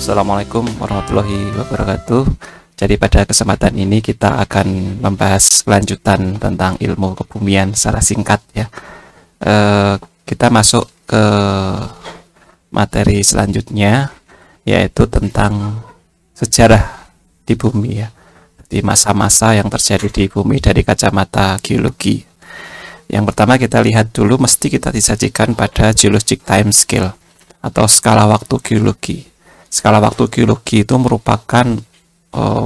Assalamualaikum warahmatullahi wabarakatuh. Jadi pada kesempatan ini kita akan membahas lanjutan tentang ilmu kebumian secara singkat ya. Kita masuk ke materi selanjutnya, yaitu tentang sejarah di bumi ya. Di masa-masa yang terjadi di bumi dari kacamata geologi. Yang pertama kita lihat dulu, mesti kita disajikan pada geologic time scale atau skala waktu geologi. Skala waktu geologi itu merupakan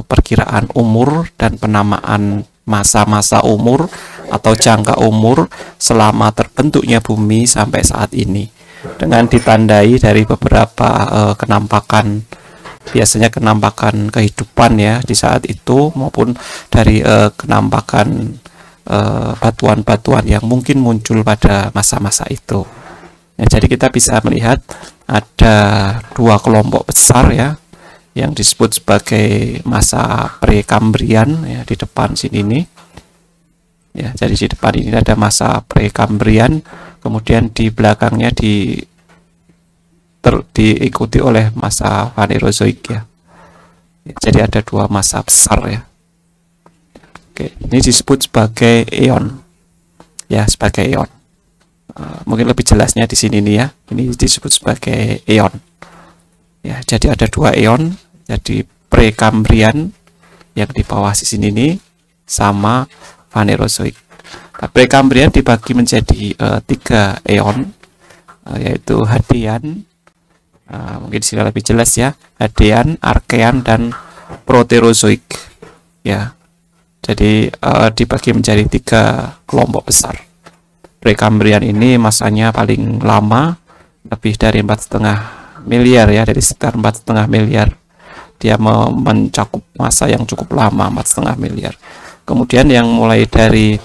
perkiraan umur dan penamaan masa-masa umur atau jangka umur selama terbentuknya bumi sampai saat ini, dengan ditandai dari beberapa kenampakan, biasanya kenampakan kehidupan ya di saat itu, maupun dari kenampakan batuan-batuan yang mungkin muncul pada masa-masa itu. Ya, jadi kita bisa melihat ada dua kelompok besar ya, yang disebut sebagai masa Prekambrian ya, di depan sini nih. Ya, jadi di depan ini ada masa Prekambrian, kemudian di belakangnya diikuti oleh masa Phanerozoik ya. Jadi ada dua masa besar ya. Oke, ini disebut sebagai eon. Ya, sebagai eon. Mungkin lebih jelasnya di sini nih ya. Ini disebut sebagai eon. Ya, jadi ada dua eon. Jadi Prekambrian yang di bawah di sini nih sama Phanerozoik. Nah, Prekambrian dibagi menjadi tiga eon, yaitu Hadean. Mungkin di sini lebih jelas ya. Hadean, Archean, dan Proterozoik. Ya. Jadi dibagi menjadi tiga kelompok besar. Prekambrian ini masanya paling lama, lebih dari 4,5 miliar ya, dari sekitar 4,5 miliar. Dia mencakup masa yang cukup lama, 4,5 miliar. Kemudian yang mulai dari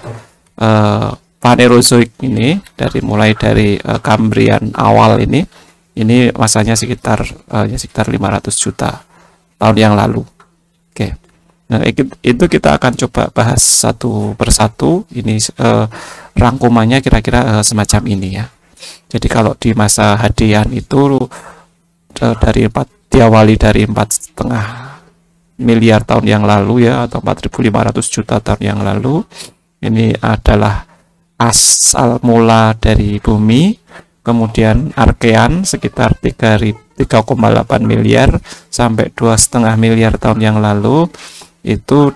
Phanerozoik ini, mulai dari Kambrian awal ini masanya sekitar 500 juta tahun yang lalu. Oke. Nah, itu kita akan coba bahas satu persatu. Ini rangkumannya kira-kira semacam ini ya. Jadi kalau di masa Hadean itu diawali dari 4,5 miliar tahun yang lalu ya, atau 4.500 juta tahun yang lalu. Ini adalah asal mula dari bumi. Kemudian Archean sekitar 3,8 miliar sampai 2,5 miliar tahun yang lalu. Itu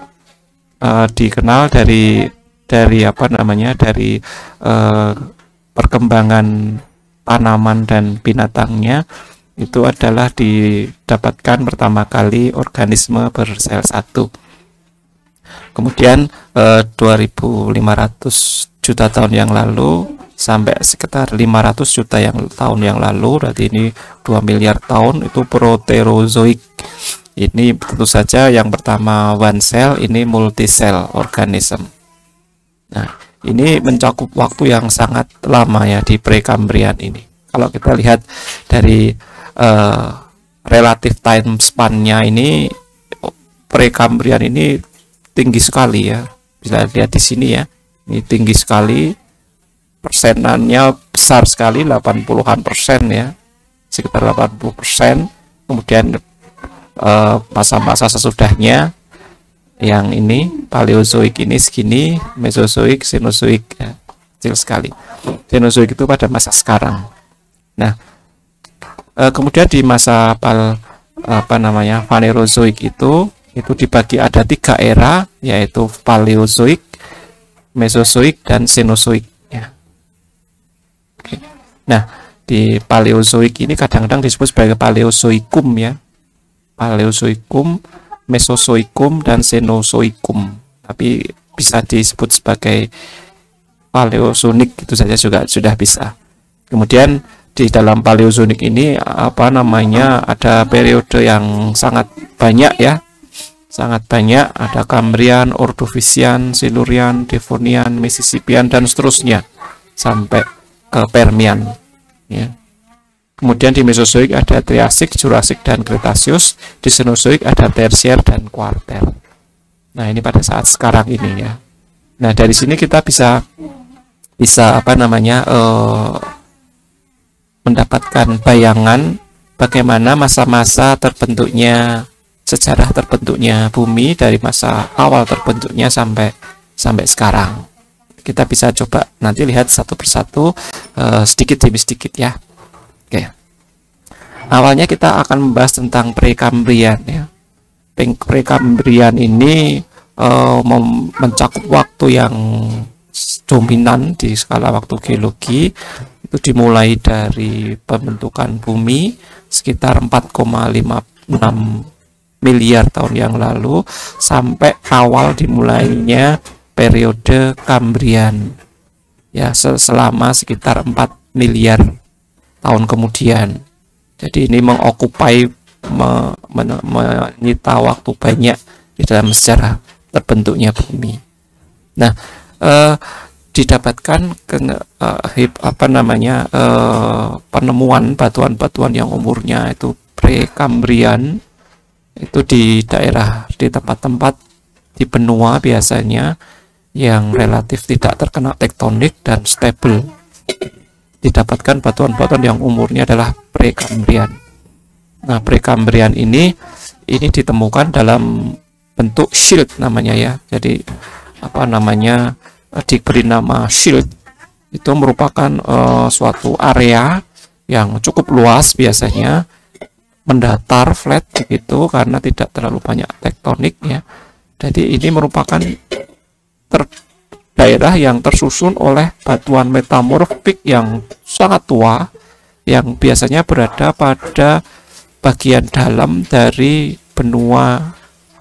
dikenal dari perkembangan tanaman dan binatangnya. Itu adalah didapatkan pertama kali organisme bersel satu. Kemudian 2.500 juta tahun yang lalu sampai sekitar 500 juta tahun yang lalu, berarti ini 2 miliar tahun, itu Proterozoik. Ini tentu saja yang pertama one cell, ini multi cell organism. Nah, ini mencakup waktu yang sangat lama ya di Prekambrian ini. Kalau kita lihat dari relative time span-nya ini, Prekambrian ini tinggi sekali ya. Bisa lihat di sini ya. Ini tinggi sekali. Persenannya besar sekali, 80-an% ya. Sekitar 80%. Kemudian masa-masa sesudahnya yang ini Paleozoik ini segini, Mesozoik, Cenozoik ya, kecil sekali. Cenozoik itu pada masa sekarang. Nah, kemudian di masa Phanerozoik itu dibagi ada 3 era, yaitu Paleozoik, Mesozoik, dan Cenozoik ya. Oke. Nah, di Paleozoik ini kadang-kadang disebut sebagai Paleozoikum ya. Paleozoikum, Mesozoikum, dan Cenozoikum. Tapi bisa disebut sebagai Paleozoik itu saja juga sudah bisa. Kemudian di dalam Paleozoik ini ada periode yang sangat banyak ya. Sangat banyak, ada Kambrian, Ordovisian, Silurian, Devonian, Mississippian, dan seterusnya sampai ke Permian ya. Kemudian di Mesozoik ada Triasik, Jurassik, dan Cretaceous. Di Cenozoik ada Tersier dan Kuarter. Nah, ini pada saat sekarang ini ya. Nah, dari sini kita bisa mendapatkan bayangan bagaimana masa-masa terbentuknya, sejarah terbentuknya bumi dari masa awal terbentuknya sampai sekarang. Kita bisa coba nanti lihat satu persatu, sedikit demi sedikit ya. Oke. Awalnya kita akan membahas tentang Prekambrian ya. Prekambrian ini mencakup waktu yang dominan di skala waktu geologi. Itu dimulai dari pembentukan bumi sekitar 4,56 miliar tahun yang lalu sampai awal dimulainya periode Kambrian ya, selama sekitar 4 miliar tahun kemudian. Jadi ini mengokupai, menyita waktu banyak di dalam sejarah terbentuknya bumi. Nah, didapatkan penemuan batuan-batuan yang umurnya itu Prekambrian itu di tempat-tempat di benua biasanya yang relatif tidak terkena tektonik dan stabil. Didapatkan batuan-batuan yang umurnya adalah Prekambrian. Nah, Prekambrian ini ditemukan dalam bentuk shield namanya ya. Jadi diberi nama shield. Itu merupakan suatu area yang cukup luas, biasanya mendatar flat begitu karena tidak terlalu banyak tektonik ya. Jadi ini merupakan daerah yang tersusun oleh batuan metamorfik yang sangat tua yang biasanya berada pada bagian dalam dari benua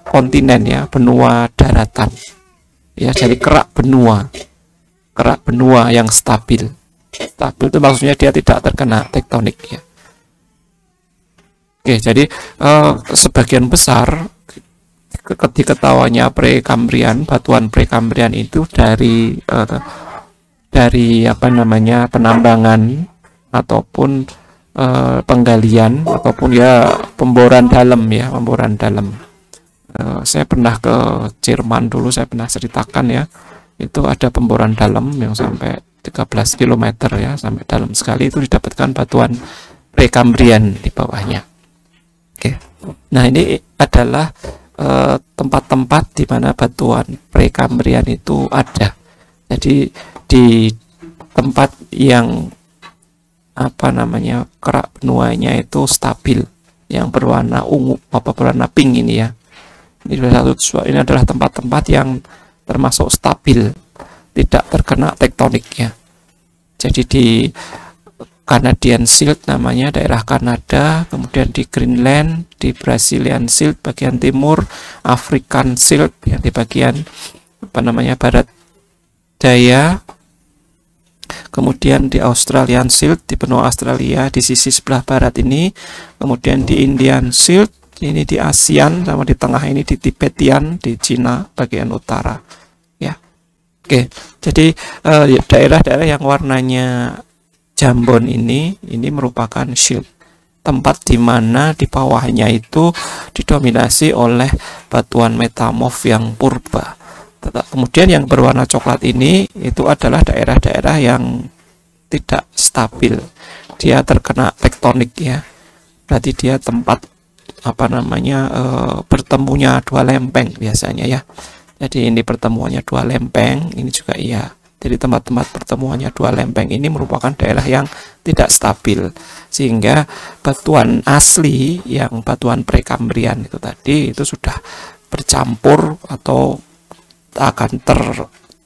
kontinen ya, benua daratan. Ya, jadi kerak benua yang stabil. Stabil itu maksudnya dia tidak terkena tektonik ya. Oke, jadi sebagian besar diketahuinya Prekambrian, batuan Prekambrian itu dari penambangan ataupun penggalian ataupun ya pemboran dalam. Saya pernah ke Jerman dulu, saya pernah ceritakan ya, itu ada pemboran dalam yang sampai 13 km ya, sampai dalam sekali, itu didapatkan batuan Prekambrian di bawahnya. Oke. Nah, ini adalah tempat-tempat di mana batuan Prekambrian itu ada. Jadi di tempat yang kerak benuanya itu stabil, yang berwarna ungu berwarna pink ini ya. Ini adalah tempat-tempat yang termasuk stabil, tidak terkena tektonik ya. Jadi di Canadian Shield namanya, daerah Kanada, kemudian di Greenland, di Brazilian Shield bagian timur, African Shield yang di bagian barat daya, kemudian di Australian Shield di benua Australia di sisi sebelah barat ini, kemudian di Indian Shield ini di ASEAN, sama di tengah ini di Tibetian di Cina bagian utara ya. Oke, jadi daerah-daerah yang warnanya jambon ini merupakan shield, tempat di mana di bawahnya itu didominasi oleh batuan metamorf yang purba. Kemudian yang berwarna coklat ini itu adalah daerah-daerah yang tidak stabil, dia terkena tektonik ya. Berarti dia tempat bertemunya dua lempeng biasanya ya. Jadi ini pertemuannya dua lempeng, ini juga iya. Jadi tempat-tempat pertemuannya dua lempeng ini merupakan daerah yang tidak stabil, sehingga batuan asli yang batuan Prekambrian itu tadi itu sudah bercampur atau akan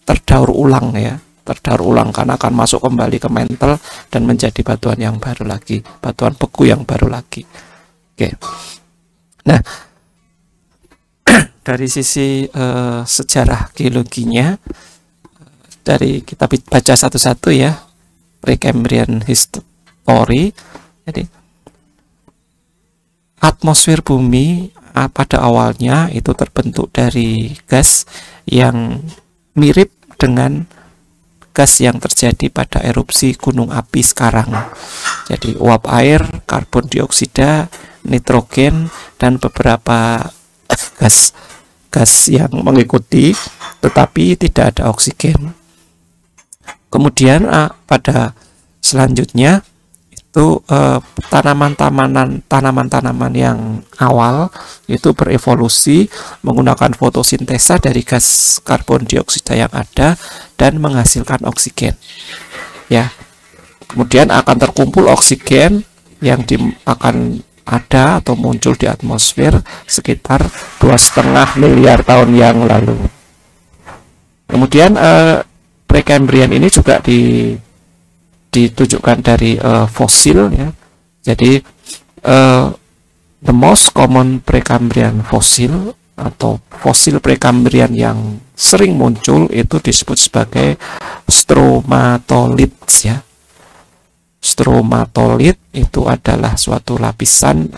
terdaur ulang ya, karena akan masuk kembali ke mantle dan menjadi batuan yang baru lagi, batuan beku yang baru lagi. Oke. Nah, dari sisi sejarah geologinya, dari kita baca satu-satu ya, Precambrian history. Jadi atmosfer bumi pada awalnya itu terbentuk dari gas yang mirip dengan gas yang terjadi pada erupsi gunung api sekarang. Jadi uap air, karbon dioksida, nitrogen, dan beberapa gas yang mengikuti, tetapi tidak ada oksigen. Kemudian pada selanjutnya itu tanaman-tanaman yang awal itu berevolusi menggunakan fotosintesa dari gas karbon dioksida yang ada dan menghasilkan oksigen. Ya. Kemudian akan terkumpul oksigen yang akan ada atau muncul di atmosfer sekitar 2,5 miliar tahun yang lalu. Kemudian Precambrian ini juga ditunjukkan dari fosil ya. Jadi the most common Precambrian fossil atau fosil Precambrian yang sering muncul itu disebut sebagai stromatolites ya. Stromatolit itu adalah suatu lapisan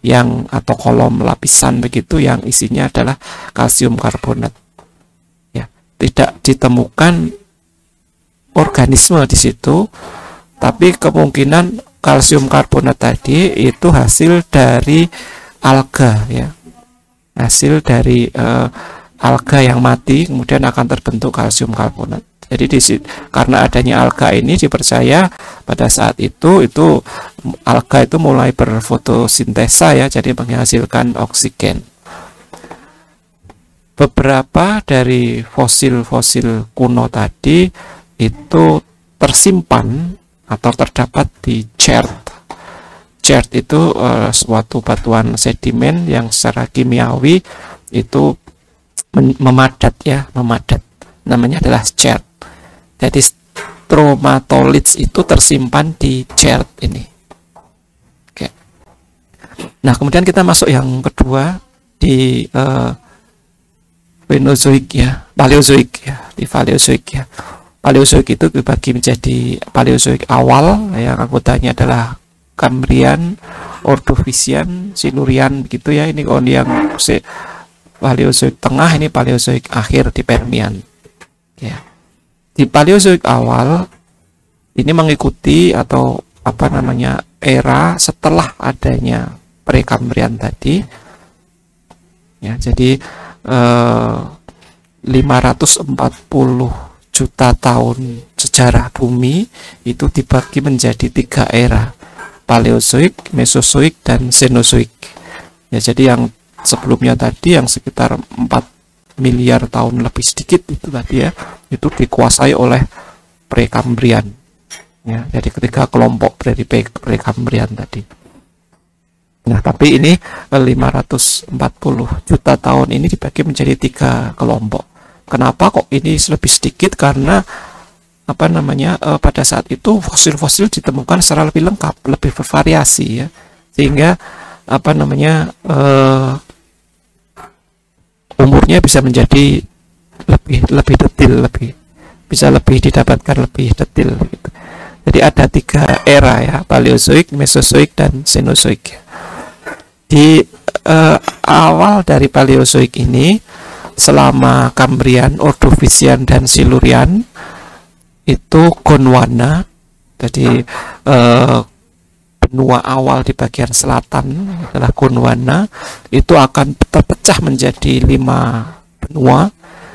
yang atau kolom lapisan begitu yang isinya adalah kalsium karbonat. Ya, tidak ditemukan organisme di situ, tapi kemungkinan kalsium karbonat tadi itu hasil dari alga ya. Hasil dari alga yang mati kemudian akan terbentuk kalsium karbonat. Jadi karena adanya alga ini dipercaya pada saat itu alga itu mulai berfotosintesa ya, jadi menghasilkan oksigen. Beberapa dari fosil-fosil kuno tadi itu tersimpan atau terdapat di chert. Chert itu suatu batuan sedimen yang secara kimiawi itu memadat ya, memadat. Namanya adalah chert. Jadi stromatolites itu tersimpan di chert ini. Oke. Nah, kemudian kita masuk yang kedua di Paleozoik ya, Paleozoik ya, di Paleozoik ya. Paleozoik itu dibagi menjadi Paleozoik awal yang anggotanya adalah Cambrian, Ordovician, Silurian begitu ya. Ini kalau yang Paleozoik tengah, ini Paleozoik akhir di Permian. Ya. Di Paleozoik awal ini mengikuti atau era setelah adanya Precambrian tadi. Ya, jadi 540 juta tahun sejarah bumi itu dibagi menjadi 3 era: Paleozoik, Mesozoik, dan Cenozoik. Ya, jadi yang sebelumnya tadi yang sekitar 4 miliar tahun lebih sedikit itu tadi ya, itu dikuasai oleh Precambrian ya, jadi ketiga kelompok dari Precambrian tadi. Nah, tapi ini 540 juta tahun ini dibagi menjadi 3 kelompok. Kenapa kok ini lebih sedikit? Karena pada saat itu fosil-fosil ditemukan secara lebih lengkap, lebih bervariasi ya, sehingga umurnya bisa menjadi lebih detil, bisa lebih didapatkan lebih detil gitu. Jadi ada 3 era ya, Paleozoik, Mesozoik, dan Cenozoik. Di awal dari Paleozoik ini, selama Cambrian, Ordovician, dan Silurian itu Gondwana, jadi benua awal di bagian selatan adalah Gondwana, itu akan terpecah menjadi 5 benua,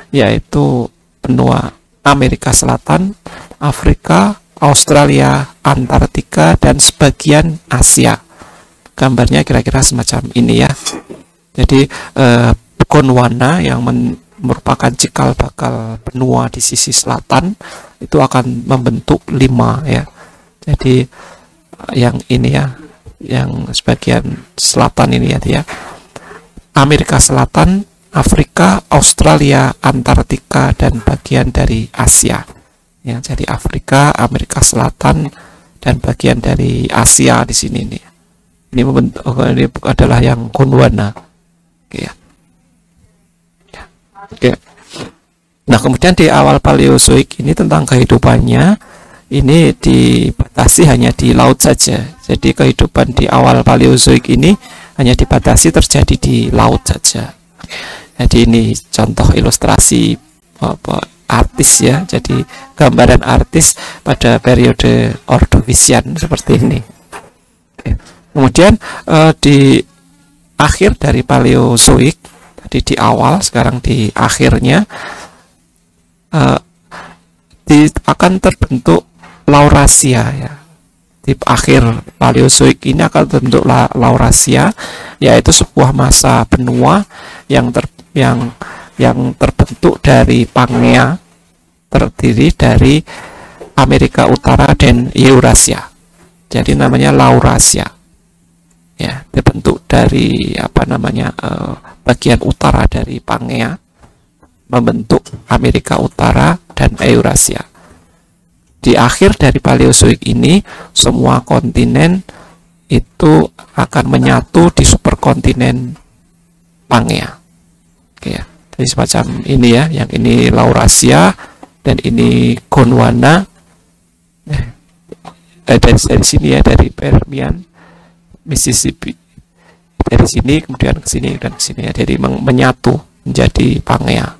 yaitu benua Amerika Selatan, Afrika, Australia, Antartika, dan sebagian Asia. Gambarnya kira-kira semacam ini ya. Jadi Gondwana yang merupakan cikal bakal benua di sisi selatan itu akan membentuk 5 ya. Jadi yang ini ya, yang sebagian selatan ini ya, Amerika Selatan, Afrika, Australia, Antartika, dan bagian dari Asia ya. Jadi Afrika, Amerika Selatan, dan bagian dari Asia di sini nih. Ini adalah yang Gondwana. Oke ya. Oke. Nah, kemudian di awal Paleozoik ini tentang kehidupannya ini dibatasi hanya di laut saja. Jadi kehidupan di awal Paleozoik ini hanya dibatasi terjadi di laut saja. Jadi ini contoh ilustrasi artis ya. Jadi gambaran artis pada periode Ordovician seperti ini. Kemudian di akhir dari Paleozoik, tadi di awal, sekarang di akhirnya akan terbentuk Laurasia ya. di akhir Paleozoik ini akan terbentuk Laurasia, yaitu sebuah masa benua yang terbentuk dari Pangea, terdiri dari Amerika Utara dan Eurasia. Jadi namanya Laurasia. Ya, dibentuk dari bagian utara dari Pangea membentuk Amerika Utara dan Eurasia. Di akhir dari Paleozoik ini, semua kontinen itu akan menyatu di superkontinen Pangea. Oke ya. Jadi semacam ini ya, yang ini Laurasia dan ini Gondwana. Dari sini ya, dari Permian, Mississippi. Dari sini kemudian ke sini dan ke sini ya. Jadi menyatu menjadi Pangea.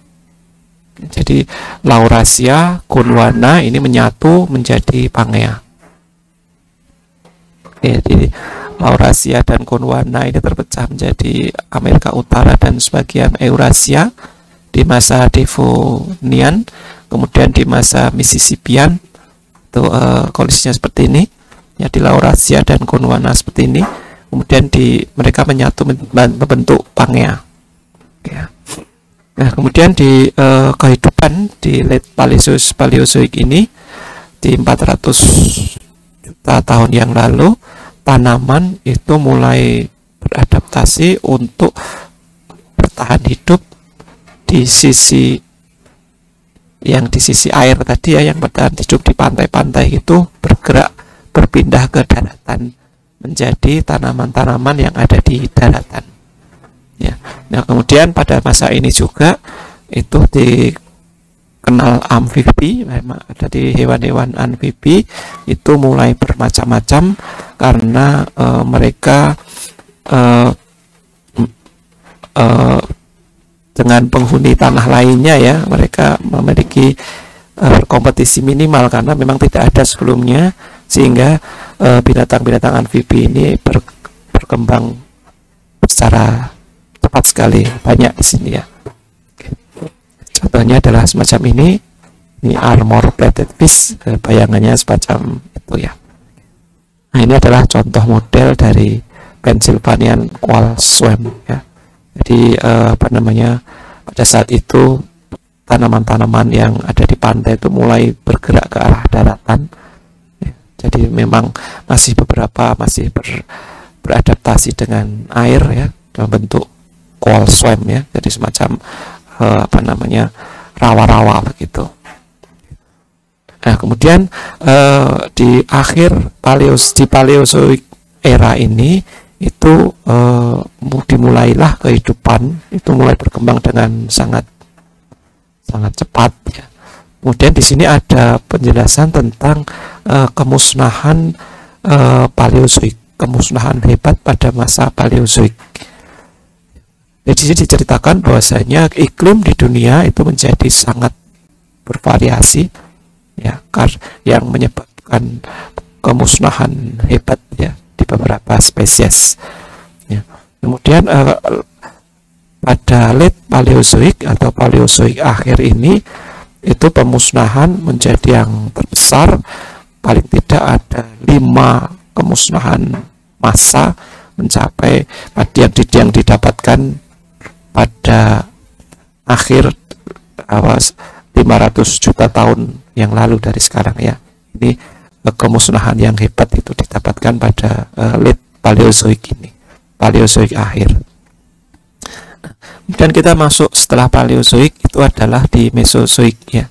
Jadi Laurasia, Gondwana ini menyatu menjadi Pangea. Ya, jadi Laurasia dan Gondwana ini terpecah menjadi Amerika Utara dan sebagian Eurasia di masa Devonian, kemudian di masa Mississippian itu kondisinya seperti ini. Ya, di Laurasia dan Gondwana seperti ini, kemudian mereka menyatu membentuk Pangea. Ya. Nah, kemudian di kehidupan di late Paleozoik ini, di 400 juta tahun yang lalu, tanaman itu mulai beradaptasi untuk bertahan hidup di sisi air tadi ya, yang bertahan hidup di pantai-pantai itu berpindah ke daratan menjadi tanaman-tanaman yang ada di daratan. Ya. Nah, kemudian pada masa ini juga itu dikenal amfibi, jadi hewan-hewan amfibi itu mulai bermacam-macam karena mereka dengan penghuni tanah lainnya ya, mereka memiliki kompetisi minimal karena memang tidak ada sebelumnya, sehingga binatang-binatang amfibi ini berkembang secara cepat sekali, banyak di sini ya. Contohnya adalah semacam ini armor plated fish, bayangannya semacam itu ya. Nah, ini adalah contoh model dari Pennsylvanian Quail Swamp ya. Jadi pada saat itu tanaman-tanaman yang ada di pantai itu mulai bergerak ke arah daratan ya. Jadi memang masih beradaptasi dengan air ya, dalam bentuk Quail Swamp ya, jadi semacam rawa-rawa begitu. Nah, kemudian di akhir Paleozoik era ini itu dimulailah kehidupan itu mulai berkembang dengan sangat cepat ya. Kemudian di sini ada penjelasan tentang kemusnahan Paleozoik, kemusnahan hebat pada masa Paleozoik. Jadi di sini diceritakan bahwasanya iklim di dunia itu menjadi sangat bervariasi ya, yang menyebabkan kemusnahan hebat ya di beberapa spesies ya. Kemudian pada late Paleozoik atau Paleozoik akhir ini itu pemusnahan menjadi yang terbesar, paling tidak ada 5 kemusnahan massa mencapai yang didapatkan pada akhir 500 juta tahun yang lalu dari sekarang ya. Ini kemusnahan yang hebat itu didapatkan pada late Paleozoik ini, Paleozoik akhir. Kemudian kita masuk setelah Paleozoik itu adalah di Mesozoik ya.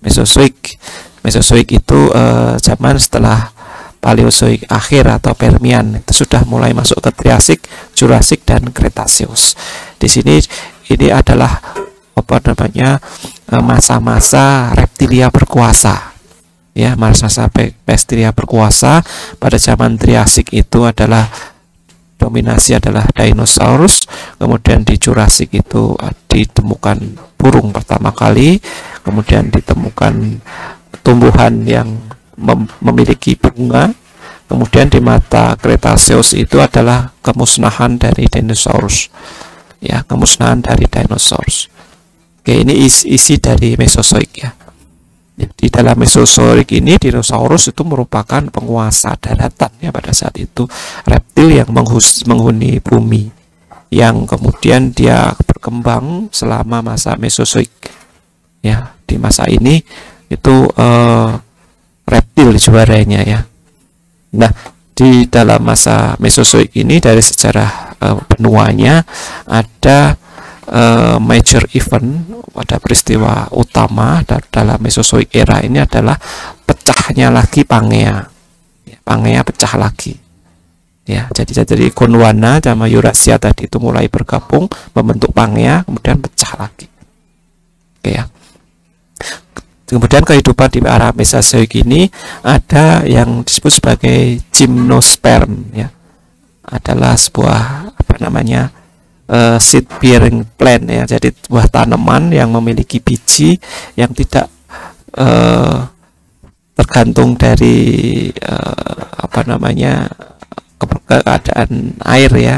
Mesozoik itu zaman setelah Paleozoik akhir atau Permian, itu sudah mulai masuk ke Triasik, Jurassik dan Cretaceous. Di sini ini adalah masa-masa reptilia berkuasa. Ya, masa-masa reptilia berkuasa pada zaman Triasik itu adalah dominasi adalah dinosaurus, kemudian di Jurassik itu ditemukan burung pertama kali, kemudian ditemukan tumbuhan yang memiliki bunga, kemudian di mata Cretaceous itu adalah kemusnahan dari dinosaurus ya, kemusnahan dari dinosaurus. Oke, ini isi dari Mesozoik ya. Di dalam Mesozoik ini dinosaurus itu merupakan penguasa daratan ya pada saat itu, reptil yang menghuni bumi, yang kemudian dia berkembang selama masa Mesozoik. Ya, di masa ini itu reptil juaranya ya. Nah, di dalam masa Mesozoik ini dari sejarah benuanya ada major event, pada peristiwa utama dalam Mesozoik era ini adalah pecahnya lagi Pangea. Pangea pecah lagi. Ya, jadi Gondwana sama Eurasia tadi itu mulai bergabung membentuk Pangea, kemudian pecah lagi. Oke ya. Kemudian kehidupan di era Mesozoik ini ada yang disebut sebagai gymnosperm ya. Adalah sebuah seed bearing plant ya, jadi buah tanaman yang memiliki biji yang tidak tergantung dari keadaan air ya,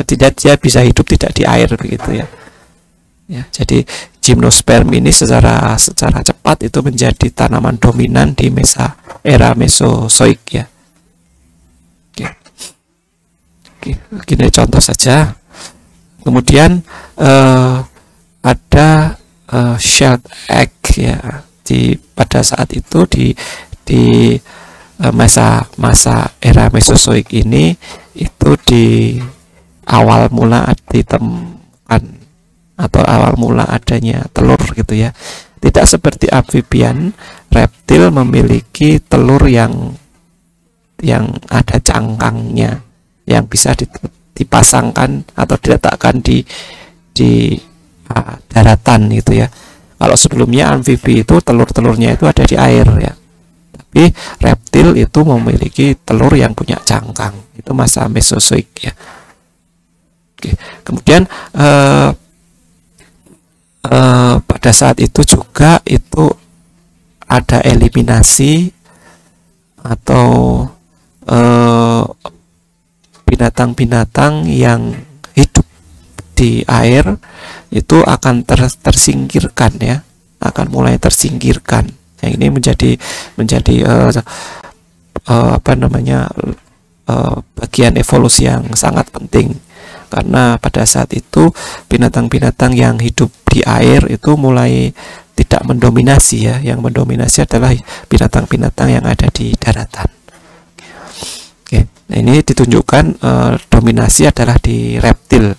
tidak dia bisa hidup tidak di air begitu ya. Ya, jadi gymnosperm ini secara cepat itu menjadi tanaman dominan di era Mesozoik ya. Gini contoh saja. Kemudian ada shelled egg ya, pada saat itu di masa era Mesozoik ini itu di awal mula ditemukan atau awal mula adanya telur gitu ya. Tidak seperti amfibian, reptil memiliki telur yang ada cangkangnya, yang bisa dipasangkan atau diletakkan di daratan gitu ya. Kalau sebelumnya amfibi itu telur-telurnya itu ada di air ya, tapi reptil itu memiliki telur yang punya cangkang. Itu masa Mesozoik ya. Oke. Kemudian pada saat itu juga itu ada eliminasi atau binatang-binatang yang hidup di air itu akan tersingkirkan ya, akan mulai tersingkirkan. Yang ini menjadi bagian evolusi yang sangat penting, karena pada saat itu binatang-binatang yang hidup di air itu mulai tidak mendominasi ya, yang mendominasi adalah binatang-binatang yang ada di daratan. Oke, nah ini ditunjukkan dominasi adalah di reptil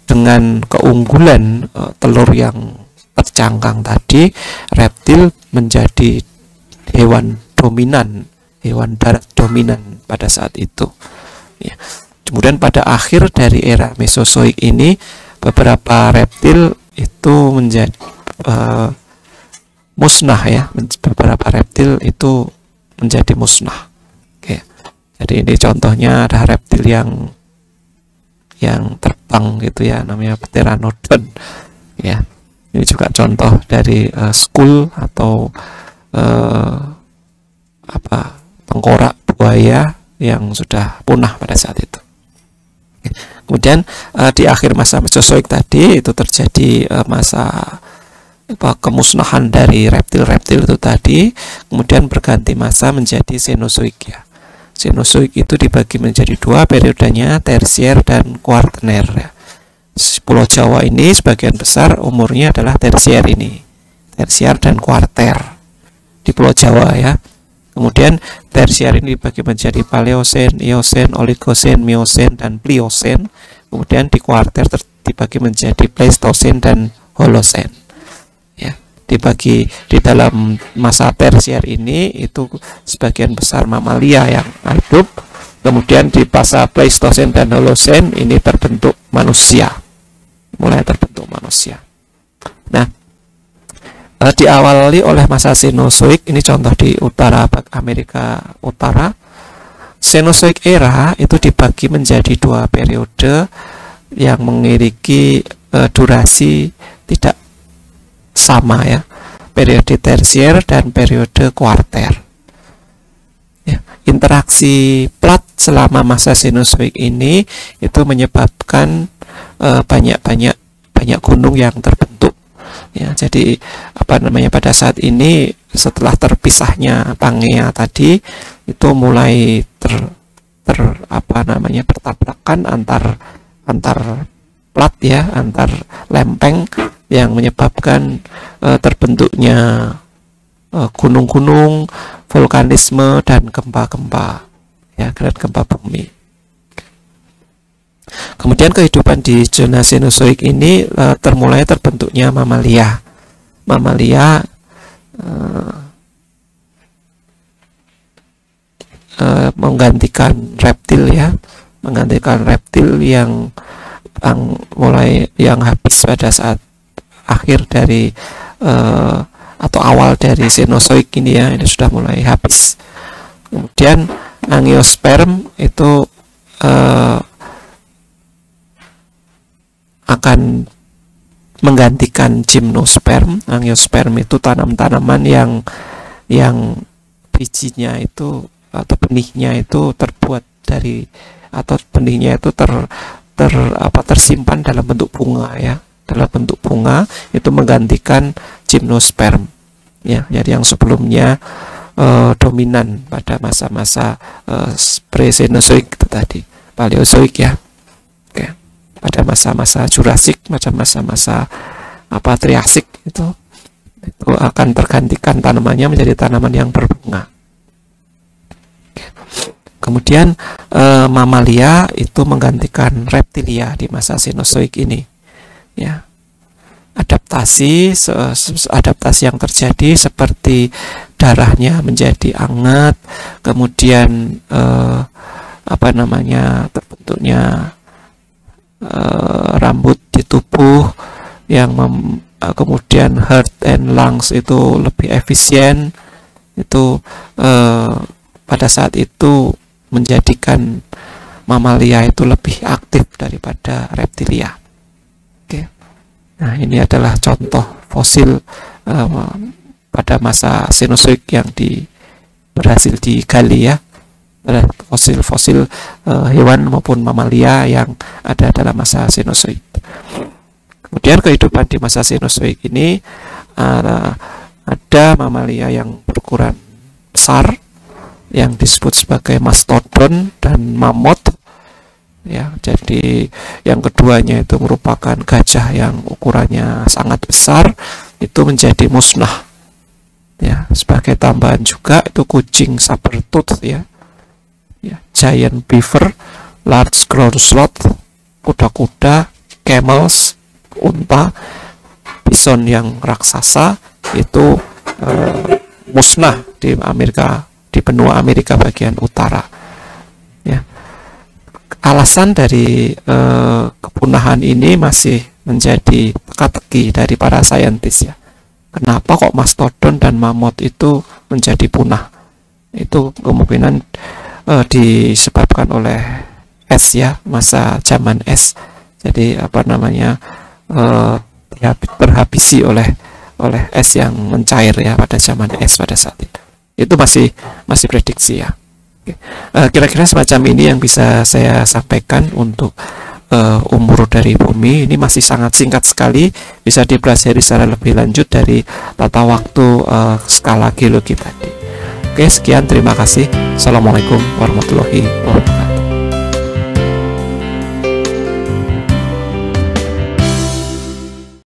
dengan keunggulan telur yang tercangkang tadi. Reptil menjadi hewan dominan, hewan darat dominan pada saat itu. Ya. Kemudian pada akhir dari era Mesozoik ini beberapa reptil itu menjadi musnah ya, beberapa reptil itu menjadi musnah. Oke. Jadi ini contohnya ada reptil yang terbang gitu ya, namanya Pteranodon ya. Ini juga contoh dari skull atau tengkorak buaya yang sudah punah pada saat itu. Kemudian di akhir masa Mesozoik tadi itu terjadi masa kemusnahan dari reptil-reptil itu tadi, kemudian berganti masa menjadi Cenozoik ya. Cenozoik itu dibagi menjadi dua periodenya, tersier dan kuartener ya. Pulau Jawa ini sebagian besar umurnya adalah tersier ini, tersier dan kuarter di Pulau Jawa ya. Kemudian tersier ini dibagi menjadi Paleosen, Eosen, Oligosen, Miosen dan Pliosen. Kemudian di kuarter dibagi menjadi Pleistosen dan Holosen. Ya, dibagi di dalam masa tersier ini itu sebagian besar mamalia yang hidup. Kemudian di masa Pleistosen dan Holosen ini terbentuk manusia. Mulai terbentuk manusia. Nah, diawali oleh masa Cenozoik, ini contoh di utara Amerika Utara. Cenozoik era itu dibagi menjadi dua periode yang memiliki durasi tidak sama ya, periode tersier dan periode kuarter. Ya, interaksi plat selama masa Cenozoik ini itu menyebabkan banyak gunung yang terbentuk. Ya, jadi pada saat ini setelah terpisahnya Pangea tadi itu mulai bertabrakan antar plat ya, antar lempeng yang menyebabkan terbentuknya gunung-gunung, vulkanisme dan gempa-gempa ya, dan gempa bumi. Kemudian kehidupan di zona Cenozoik ini mulai terbentuknya mamalia. Mamalia menggantikan reptil ya, yang habis pada saat akhir dari atau awal dari Cenozoik ini ya, ini sudah mulai habis. Kemudian angiosperm itu akan menggantikan gymnosperm. Angiosperm itu tanam-tanaman yang bijinya itu atau benihnya itu terbuat dari, atau benihnya itu tersimpan dalam bentuk bunga ya, dalam bentuk bunga, itu menggantikan gymnosperm ya. Jadi yang sebelumnya dominan pada masa-masa pre-Cenozoik itu tadi, Paleozoik ya. Oke. Pada masa-masa Jurassik, macam masa-masa Triasik itu akan tergantikan tanamannya menjadi tanaman yang berbunga. Kemudian mamalia itu menggantikan reptilia di masa Cenozoik ini ya. Adaptasi yang terjadi seperti darahnya menjadi hangat, kemudian terbentuknya rambut di tubuh yang kemudian heart and lungs itu lebih efisien, itu pada saat itu menjadikan mamalia itu lebih aktif daripada reptilia. Oke. Nah, ini adalah contoh fosil pada masa Cenozoik yang berhasil digali ya. Fosil-fosil hewan maupun mamalia yang ada dalam masa Cenozoik. Kemudian kehidupan di masa Cenozoik ini ada mamalia yang berukuran besar yang disebut sebagai mastodon dan mammoth ya. Jadi yang keduanya itu merupakan gajah yang ukurannya sangat besar, itu menjadi musnah ya. Sebagai tambahan juga itu kucing saber-tooth ya, giant beaver, large ground sloth, kuda-kuda, camels, unta, bison yang raksasa itu musnah di benua Amerika bagian utara ya. Alasan dari kepunahan ini masih menjadi teka-teki dari para saintis ya. Kenapa kok mastodon dan mammoth itu menjadi punah? Itu kemungkinan disebabkan oleh es ya, masa zaman es. Jadi terhabisi oleh es yang mencair ya pada zaman es pada saat itu. Itu masih prediksi ya. Kira-kira semacam ini yang bisa saya sampaikan untuk umur dari bumi. Ini masih sangat singkat sekali, bisa dipelajari secara lebih lanjut dari tata waktu skala geologi tadi. Oke, sekian, terima kasih. Assalamualaikum warahmatullahi wabarakatuh.